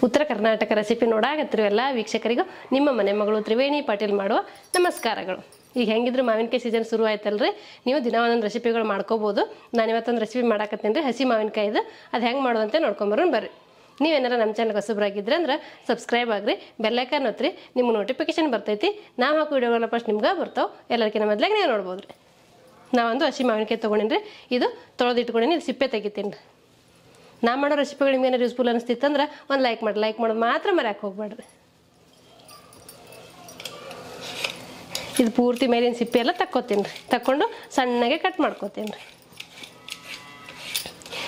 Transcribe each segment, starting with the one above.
ಉತ್ತರ ಕರ್ನಾಟಕ ರೆಸಿಪಿ ನೋಡಾಕತ್ತಿರೋ ಎಲ್ಲ ವೀಕ್ಷಕರಿಗೂ ನಿಮ್ಮ ಮನೆ ಮಗಳು ತ್ರಿವೇಣಿ ಪಾಟೀಲ್ ಮಾಡುವ ನಮಸ್ಕಾರಗಳು. ಈಗ ಹೆಂಗಿದ್ರು ಮಾವಿನಕಾಯಿ ಸೀಸನ್ ಶುರು ಆಯ್ತಲ್ರಿ, ನೀವು ದಿನ ಒಂದೊಂದು ರೆಸಿಪಿಗಳು ಮಾಡ್ಕೋಬೋದು. ನಾನು ಇವತ್ತೊಂದು ರೆಸಿಪಿ ಮಾಡಾಕತ್ತೀನಿ ರೀ, ಹಸಿ ಮಾವಿನಕಾಯಿದು. ಅದು ಹೆಂಗೆ ಮಾಡೋದಂತೆ ನೋಡ್ಕೊಂಬರೋಣ ಬರ್ರಿ. ನೀವೇನಾರ ನಮ್ಮ ಚಾನಲ್ಗೆ ಹೊಸಬ್ರಾಗಿದ್ರೆ ಅಂದ್ರೆ ಸಬ್ಸ್ಕ್ರೈಬ್ ಆಗ್ರಿ, ಬೆಲ್ಲೈಕನ್ ಒತ್ತಿರಿ, ನಿಮ್ಗೆ ನೋಟಿಫಿಕೇಶನ್ ಬರ್ತೈತಿ. ನಾವು ಹಾಕೋ ವಿಡಿಯೋಗಳನ್ನ ಫಸ್ಟ್ ನಿಮ್ಗೆ ಬರ್ತಾವೆ, ಎಲ್ಲರಿಗಿಂತ ಮೊದಲಾಗ ನೀವು ನೋಡ್ಬೋದು ರೀ. ನಾವೊಂದು ಹಸಿ ಮಾವಿನಕಾಯಿ ತೊಗೊಂಡಿನಿ ರೀ, ಇದು ತೊಳೆದಿಟ್ಕೊಂಡಿನಿ, ಇದು ಸಿಪ್ಪೆ ತೆಗಿತೀನಿ ರೀ. ನಾ ಮಾಡೋ ರೆಸಿಪಿಗಳು ನಿಮ್ಗೆ ಏನಾರು ಯೂಸ್ಫುಲ್ ಅನಿಸ್ತಿತ್ತಂದ್ರೆ ಒಂದು ಲೈಕ್ ಮಾಡೋದು ಮಾತ್ರ ಮರ್ಯಾಕೆ ಹೋಗ್ಬೇಡ್ರಿ. ಇದು ಪೂರ್ತಿ ಮೇಲಿನ ಸಿಪ್ಪೆ ಎಲ್ಲ ತಕ್ಕೋತೀನಿ ರೀ, ತಕ್ಕೊಂಡು ಸಣ್ಣಗೆ ಕಟ್ ಮಾಡ್ಕೋತೀನಿ ರೀ.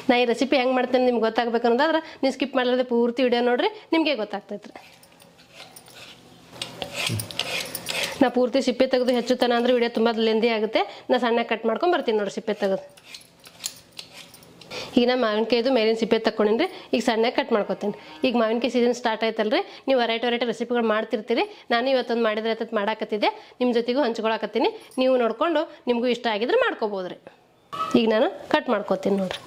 ನಾ ಈ ರೆಸಿಪಿ ಹೆಂಗೆ ಮಾಡ್ತೇನೆ ನಿಮ್ಗೆ ಗೊತ್ತಾಗಬೇಕನ್ನೋದಾದ್ರೆ ನೀವು ಸ್ಕಿಪ್ ಮಾಡಲಾರ್ದೆ ಪೂರ್ತಿ ವಿಡಿಯೋ ನೋಡ್ರಿ, ನಿಮಗೆ ಗೊತ್ತಾಗ್ತೈತೆ ರೀ. ನಾ ಪೂರ್ತಿ ಸಿಪ್ಪೆ ತೆಗೆದು ಹೆಚ್ಚುತ್ತಾನ ಅಂದ್ರೆ ವಿಡಿಯೋ ತುಂಬ ಲೆಂದಿ ಆಗುತ್ತೆ. ನಾ ಸಣ್ಣ ಕಟ್ ಮಾಡ್ಕೊಂಡು ಬರ್ತೀನಿ ನೋಡಿರಿ ಸಿಪ್ಪೆ ತೆಗೆದು. ಈಗ ನಾ ಮಾವಿನಕಾಯ್ದು ಮೇಲಿನ ಸಿಪ್ಪೆ ತಕ್ಕೊಂಡಿನಿ ರೀ, ಈಗ ಸಣ್ಣಗೆ ಕಟ್ ಮಾಡ್ಕೊತೀನಿ. ಈಗ ಮಾವಿನಕಾಯಿ ಸೀಸನ್ ಸ್ಟಾರ್ಟ್ ಆಯ್ತಲ್ರಿ, ನೀವು ವೆರೈಟಿ ರೆಸಿಪಿಗಳು ಮಾಡ್ತಿರ್ತೀರಿ. ನಾನು ಇವತ್ತೊಂದು ಮಾಡಿದ್ರೆ ಆಯ್ತು ಮಾಡಾಕತ್ತಿದ್ದೆ, ನಿಮ್ಮ ಜೊತೆಗೂ ಹಂಚ್ಕೊಳಕತ್ತೀನಿ. ನೀವು ನೋಡಿಕೊಂಡು ನಿಮಗೂ ಇಷ್ಟ ಆಗಿದ್ರೆ ಮಾಡ್ಕೋಬೋದು ರೀ. ಈಗ ನಾನು ಕಟ್ ಮಾಡ್ಕೊತೀನಿ ನೋಡ್ರಿ.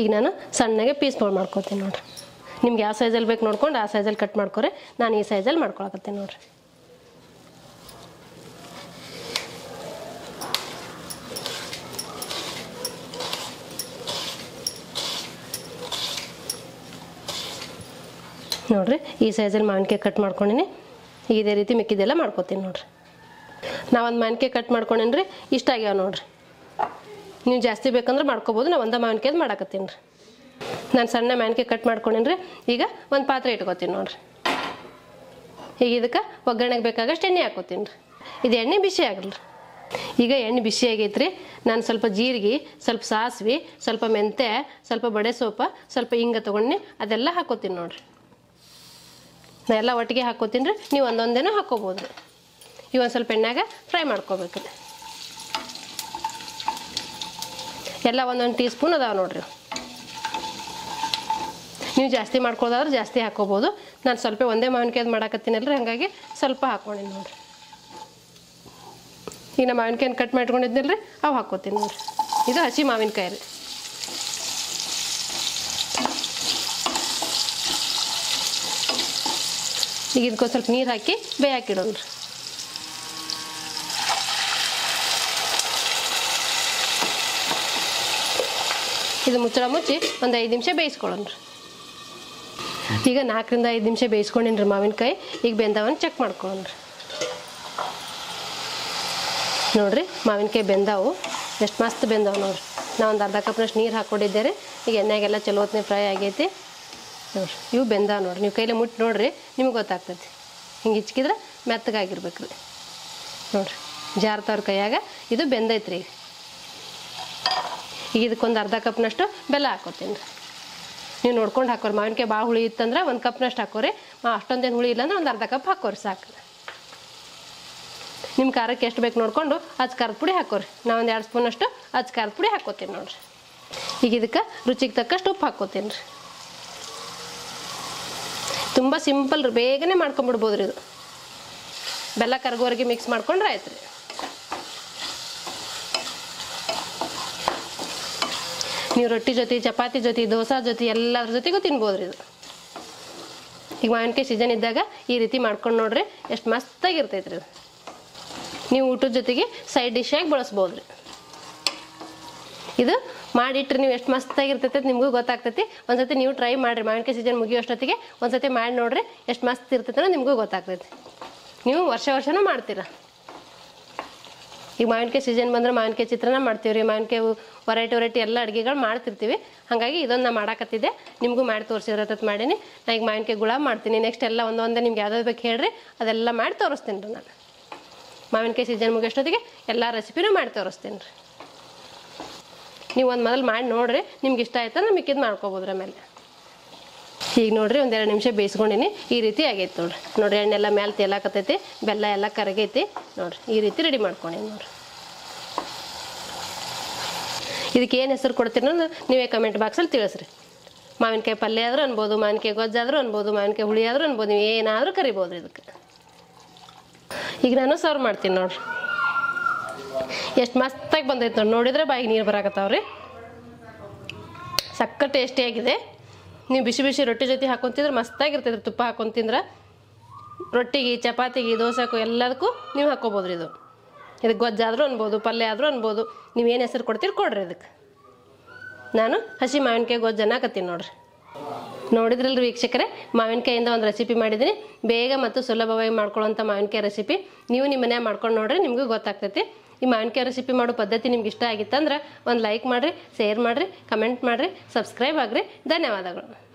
ಈಗ ನಾನು ಸಣ್ಣಗೆ ಪೀಸ್ ಮಾಡ್ಕೊತೀನಿ ನೋಡ್ರಿ. ನಿಮ್ಗೆ ಯಾವ ಸೈಜಲ್ಲಿ ಬೇಕು ನೋಡ್ಕೊಂಡು ಆ ಸೈಜಲ್ಲಿ ಕಟ್ ಮಾಡ್ಕೊರಿ. ನಾನು ಈ ಸೈಜಲ್ಲಿ ಮಾಡ್ಕೊಳಕತ್ತೀನಿ ನೋಡ್ರಿ. ನೋಡ್ರಿ ಈ ಸೈಜಲ್ಲಿ ಮಾವಿನಕಾಯಿ ಕಟ್ ಮಾಡ್ಕೊಂಡಿನಿ. ಇದೇ ರೀತಿ ಮಿಕ್ಕಿದೆಲ್ಲ ಮಾಡ್ಕೊತೀನಿ ನೋಡ್ರಿ. ನಾವೊಂದು ಮಾವಿನಕಾಯಿ ಕಟ್ ಮಾಡ್ಕೊಂಡೇನಿ ರೀ, ಇಷ್ಟ ಆಗ್ಯಾವ ನೋಡ್ರಿ. ನೀವು ಜಾಸ್ತಿ ಬೇಕಂದ್ರೆ ಮಾಡ್ಕೋಬೋದು. ನಾವು ಒಂದೇ ಮಾವಿನಕಾಯ್ದು ಮಾಡಾಕತ್ತೀನಿ ರೀ. ನಾನು ಸಣ್ಣ ಮಾವಿನಕಾಯಿ ಕಟ್ ಮಾಡ್ಕೊಂಡೇನಿ ರೀ. ಈಗ ಒಂದು ಪಾತ್ರೆ ಇಟ್ಕೊತೀನಿ ನೋಡ್ರಿ. ಈಗ ಇದಕ್ಕೆ ಒಗ್ಗರಣೆಗೆ ಬೇಕಾಗಷ್ಟು ಎಣ್ಣೆ ಹಾಕೋತೀನಿ ರೀ. ಇದು ಎಣ್ಣೆ ಬಿಸಿ ಆಗಲ್ಲ ರೀ. ಈಗ ಎಣ್ಣೆ ಬಿಸಿ ಆಗೈತ್ರಿ. ನಾನು ಸ್ವಲ್ಪ ಜೀರಿಗೆ, ಸ್ವಲ್ಪ ಸಾಸಿವೆ, ಸ್ವಲ್ಪ ಮೆಂತ್ಯ, ಸ್ವಲ್ಪ ಬಡೆ ಸೋಪ, ಸ್ವಲ್ಪ ಹಿಂಗ ತೊಗೊಂಡು ಅದೆಲ್ಲ ಹಾಕೋತೀನಿ ನೋಡ್ರಿ. ನಾ ಎಲ್ಲ ಒಟ್ಟಿಗೆ ಹಾಕೋತೀನಿ ರೀ, ನೀವು ಒಂದೊಂದೇನೋ ಹಾಕೋಬೋದು ರೀ. ಈಗ ಒಂದು ಸ್ವಲ್ಪ ಎಣ್ಣೆಗೆ ಫ್ರೈ ಮಾಡ್ಕೋಬೇಕು. ಎಲ್ಲ ಒಂದೊಂದು ಟೀ ಸ್ಪೂನ್ ಅದಾವೆ ನೋಡ್ರಿ. ನೀವು ಜಾಸ್ತಿ ಮಾಡ್ಕೊಳ್ಳೋದಾದ್ರೆ ಜಾಸ್ತಿ ಹಾಕೋಬೋದು. ನಾನು ಸ್ವಲ್ಪ ಒಂದೇ ಮಾವಿನಕಾಯ್ದು ಮಾಡಾಕತ್ತೀನಲ್ರಿ, ಹಾಗಾಗಿ ಸ್ವಲ್ಪ ಹಾಕ್ಕೊಂಡಿನಿ ನೋಡ್ರಿ. ಈಗ ನಾ ಮಾವಿನಕಾಯಿನ ಕಟ್ ಮಾಡ್ಕೊಂಡಿದ್ನಲ್ರಿ, ಅವು ಹಾಕೋತೀನಿ ನೋಡ್ರಿ. ಇದು ಹಸಿ ಮಾವಿನಕಾಯಿ ರೀ. ಈಗ ಇದಕ್ಕೊಂದು ಸ್ವಲ್ಪ ನೀರು ಹಾಕಿ ಬೇಯಾಕಿಡೋಣ್ರಿ. ಇದು ಮುಚ್ಚಳ ಮುಚ್ಚಿ ಒಂದು 5 ನಿಮಿಷ ಬೇಯಿಸ್ಕೊಳ್ಳೋಣ್ರಿ. ಈಗ 4 ರಿಂದ 5 ನಿಮಿಷ ಬೇಯಿಸ್ಕೊಂಡಿನ್ರಿ ಮಾವಿನಕಾಯಿ. ಈಗ ಬೆಂದವನ್ನ ಚೆಕ್ ಮಾಡ್ಕೊಳ್ಳೋಣ್ರಿ. ನೋಡ್ರಿ ಮಾವಿನಕಾಯಿ ಬೆಂದಾವು, ಎಷ್ಟು ಮಸ್ತ್ ಬೆಂದಾವು ನೋಡ್ರಿ. ನಾ ಒಂದು ಅರ್ಧ ಕಪ್ನಷ್ಟು ನೀರು ಹಾಕ್ಕೊಂಡಿದ್ದೆ ರೀ. ಈಗ ಎಣ್ಣೆಗೆಲ್ಲ ಚಲೋ ಹೊತ್ತಿನ ಫ್ರೈ ಆಗೈತಿ ನೋಡ್ರಿ. ಇವು ಬೆಂದಾವ ನೋಡ್ರಿ. ನೀವು ಕೈಲೇ ಮುಟ್ಟಿ ನೋಡ್ರಿ, ನಿಮ್ಗೆ ಗೊತ್ತಾಗ್ತೈತಿ. ಹಿಂಗೆ ಹಿಚ್ಕಿದ್ರೆ ಮೆತ್ತಗಾಗಿರ್ಬೇಕು ರೀ. ನೋಡ್ರಿ ಜಾರ್ತವ್ರ ಕೈಯಾಗ ಇದು ಬೆಂದೈತ್ರಿ. ಈಗ ಇದಕ್ಕೊಂದು ಅರ್ಧ ಕಪ್ನಷ್ಟು ಬೆಲ್ಲ ಹಾಕೋತೀನಿ ರೀ. ನೀವು ನೋಡ್ಕೊಂಡು ಹಾಕೋರಿ. ಮಾವಿನಕಾಯಿ ಭಾಳ ಹುಳಿ ಇತ್ತಂದ್ರೆ 1 ಕಪ್ನಷ್ಟು ಹಾಕೋರಿ. ಅಷ್ಟೊಂದೇನು ಹುಳಿ ಇಲ್ಲಾಂದ್ರೆ ಒಂದು ಅರ್ಧ ಕಪ್ ಹಾಕೋರಿ ಸಾಕು. ನಿಮ್ಮ ಖಾರಕ್ಕೆ ಎಷ್ಟು ಬೇಕು ನೋಡಿಕೊಂಡು ಅಚ್ಚ ಖಾರದ ಪುಡಿ ಹಾಕೋರಿ. ನಾ ಒಂದು 2 ಸ್ಪೂನಷ್ಟು ಅಚ್ಚ ಖಾರದ ಪುಡಿ ಹಾಕೋತೀನಿ ನೋಡ್ರಿ. ಈಗ ಇದಕ್ಕೆ ರುಚಿಗೆ ತಕ್ಕಷ್ಟು ಉಪ್ಪು ಹಾಕೋತೀನಿ ರೀ. ತುಂಬ ಸಿಂಪಲ್ ರೀ, ಬೇಗನೆ ಮಾಡ್ಕೊಂಬಿಡ್ಬೋದು ರೀ. ಇದು ಬೆಲ್ಲ ಕರಗೋವರೆಗೆ ಮಿಕ್ಸ್ ಮಾಡ್ಕೊಂಡ್ರೆ ಆಯ್ತು ರೀ. ನೀವು ರೊಟ್ಟಿ ಜೊತೆ, ಚಪಾತಿ ಜೊತೆ, ದೋಸೆ ಜೊತೆ ಎಲ್ಲದ್ರ ಜೊತೆಗೂ ತಿನ್ಬೋದು ರೀ ಇದು. ಈಗ ಮಾವಿನಕಾಯಿ ಸೀಸನ್ ಇದ್ದಾಗ ಈ ರೀತಿ ಮಾಡ್ಕೊಂಡು ನೋಡ್ರಿ, ಎಷ್ಟು ಮಸ್ತಾಗಿರ್ತೈತೆ ರೀ ಇದು. ನೀವು ಊಟದ ಜೊತೆಗೆ ಸೈಡ್ ಡಿಶಾಗಿ ಬಳಸ್ಬೋದು ರೀ. ಇದು ಮಾಡಿಟ್ರಿ ನೀವು ಎಷ್ಟು ಮಸ್ತಾಗಿರ್ತೈತೆ ನಿಮಗೂ ಗೊತ್ತಾಗ್ತೈತಿ. ಒಂದ್ಸತಿ ನೀವು ಟ್ರೈ ಮಾಡಿರಿ. ಮಾವಿನಕಾಯಿ ಸೀಸನ್ ಮುಗಿಯೋಷ್ಟೊತ್ತಿಗೆ ಒಂದ್ಸತಿ ಮಾಡಿ ನೋಡ್ರಿ, ಎಷ್ಟು ಮಸ್ತ್ ಇರ್ತೈತೆ ನಿಮಗೂ ಗೊತ್ತಾಗ್ತೈತಿ. ನೀವು ವರ್ಷನೂ ಮಾಡ್ತೀರ. ಈಗ ಮಾವಿನಕಾಯಿ ಸೀಸನ್ ಬಂದ್ರೆ ಮಾವಿನಕಾಯಿ ಚಿತ್ರಾನ್ನ ಮಾಡ್ತೀವಿ ರೀ. ಮಾವಿನಕಾಯಿ ವೆರೈಟಿ ಎಲ್ಲ ಅಡುಗೆಗಳು ಮಾಡ್ತಿರ್ತೀವಿ. ಹಾಗಾಗಿ ಇದನ್ನು ನಾ ಮಾಡಾಕತ್ತಿದ್ದೆ, ನಿಮಗೂ ಮಾಡಿ ತೋರಿಸಿರತ್ತ ಮಾಡೀನಿ. ನಾ ಈಗ ಮಾವಿನಕಾಯಿ ಗುಲಾಬ್ ಮಾಡ್ತೀನಿ. ನೆಕ್ಸ್ಟ್ ಎಲ್ಲ ಒಂದೊಂದೇ ನಿಮ್ಗೆ ಯಾವ್ದಾದ್ರು ಬೇಕು ಹೇಳ್ರಿ, ಅದೆಲ್ಲ ಮಾಡಿ ತೋರಿಸ್ತೀನಿ ರೀ. ನಾನು ಮಾವಿನಕಾಯಿ ಸೀಸನ್ ಮುಗಿಯೋಷ್ಟೊತ್ತಿಗೆ ಎಲ್ಲ ರೆಸಿಪಿನೂ ಮಾಡಿ ತೋರಿಸ್ತೀನಿ ರೀ. ನೀವು ಒಂದು ಮೊದಲು ಮಾಡಿ ನೋಡ್ರಿ, ನಿಮ್ಗೆ ಇಷ್ಟ ಆಯ್ತಾ ನಮಗೆ ಮಿಕ್ಕಿದ್ದು ಮಾಡ್ಕೊಬೋದ್ರಿ. ಆಮೇಲೆ ಈಗ ನೋಡ್ರಿ ಒಂದು 2 ನಿಮಿಷ ಬೇಯಿಸ್ಕೊಂಡಿನಿ. ಈ ರೀತಿ ಆಗೈತೆ ನೋಡ್ರಿ. ಎಣ್ಣೆಲ್ಲ ಮೇಲೆ ತೇಲಾಕತ್ತೈತಿ, ಬೆಲ್ಲ ಎಲ್ಲ ಕರಗೈತಿ ನೋಡ್ರಿ. ಈ ರೀತಿ ರೆಡಿ ಮಾಡ್ಕೊಂಡೀನಿ ನೋಡ್ರಿ. ಇದಕ್ಕೆ ಏನು ಹೆಸರು ಕೊಡ್ತೀರಿ ಅನ್ನೋದು ನೀವೇ ಕಮೆಂಟ್ ಬಾಕ್ಸಲ್ಲಿ ತಿಳಿಸ್ರಿ. ಮಾವಿನಕಾಯಿ ಪಲ್ಯ ಆದರೂ ಅನ್ಬೋದು, ಮಾವಿನಕಾಯಿ ಗೊಜ್ಜಾದರೂ ಅನ್ಬೋದು, ಮಾವಿನಕಾಯಿ ಹುಳಿ ಆದರೂ ಅನ್ಬೋದು, ನೀವು ಏನಾದರೂ ಕರಿಬೋದು ಇದಕ್ಕೆ. ಈಗ ನಾನು ಸರ್ವ್ ಮಾಡ್ತೀನಿ ನೋಡ್ರಿ. ಎಷ್ಟು ಮಸ್ತಾಗಿ ಬಂದೈತೆ ನೋಡಿದ್ರೆ ಬಾಯಿಗೆ ನೀರು ಬರಾಕತ್ತಾವ್ರಿ. ಸಕ್ಕ ಟೇಸ್ಟಿಯಾಗಿದೆ. ನೀವು ಬಿಸಿ ಬಿಸಿ ರೊಟ್ಟಿ ಜೊತೆ ಹಾಕ್ಕೊಂತಿದ್ರೆ ಮಸ್ತಾಗಿರ್ತೈತೆ. ತುಪ್ಪ ಹಾಕ್ಕೊಂಡು ತಿಂದ್ರೆ ರೊಟ್ಟಿಗೆ, ಚಪಾತಿಗೆ, ದೋಸೆಗೂ ಎಲ್ಲದಕ್ಕೂ ನೀವು ಹಾಕ್ಕೋಬೋದು. ಇದಕ್ಕೆ ಗೊಜ್ಜಾದರೂ ಅನ್ಬೋದು, ಪಲ್ಯ ಆದರೂ ಅನ್ಬೋದು. ನೀವೇನು ಹೆಸರು ಕೊಡ್ತೀರಿ ಕೊಡ್ರಿ. ಇದಕ್ಕೆ ನಾನು ಹಸಿ ಮಾವಿನಕಾಯಿ ಗೊಜ್ಜು ಅನ್ನಕತ್ತೀನಿ ನೋಡ್ರಿ. ನೋಡಿದ್ರಲ್ರಿ ವೀಕ್ಷಕರೇ, ಮಾವಿನಕಾಯಿಂದ ಒಂದು ರೆಸಿಪಿ ಮಾಡಿದ್ದೀನಿ. ಬೇಗ ಮತ್ತು ಸುಲಭವಾಗಿ ಮಾಡ್ಕೊಳ್ಳೋಂಥ ಮಾವಿನಕಾಯಿ ರೆಸಿಪಿ ನೀವು ನಿಮ್ಮ ಮನ್ಯಾಗ ಮಾಡ್ಕೊಂಡು ನೋಡ್ರಿ, ನಿಮಗೂ ಗೊತ್ತಾಗ್ತೈತಿ. ಈ ಮಾವಿನಕಾಯಿ ರೆಸಿಪಿ ಮಾಡೋ ಪದ್ಧತಿ ನಿಮ್ಗೆ ಇಷ್ಟ ಆಗಿತ್ತಂದ್ರೆ ಒಂದು ಲೈಕ್ ಮಾಡಿರಿ, ಶೇರ್ ಮಾಡಿರಿ, ಕಮೆಂಟ್ ಮಾಡಿರಿ, ಸಬ್ಸ್ಕ್ರೈಬ್ ಆಗಿರಿ. ಧನ್ಯವಾದಗಳು.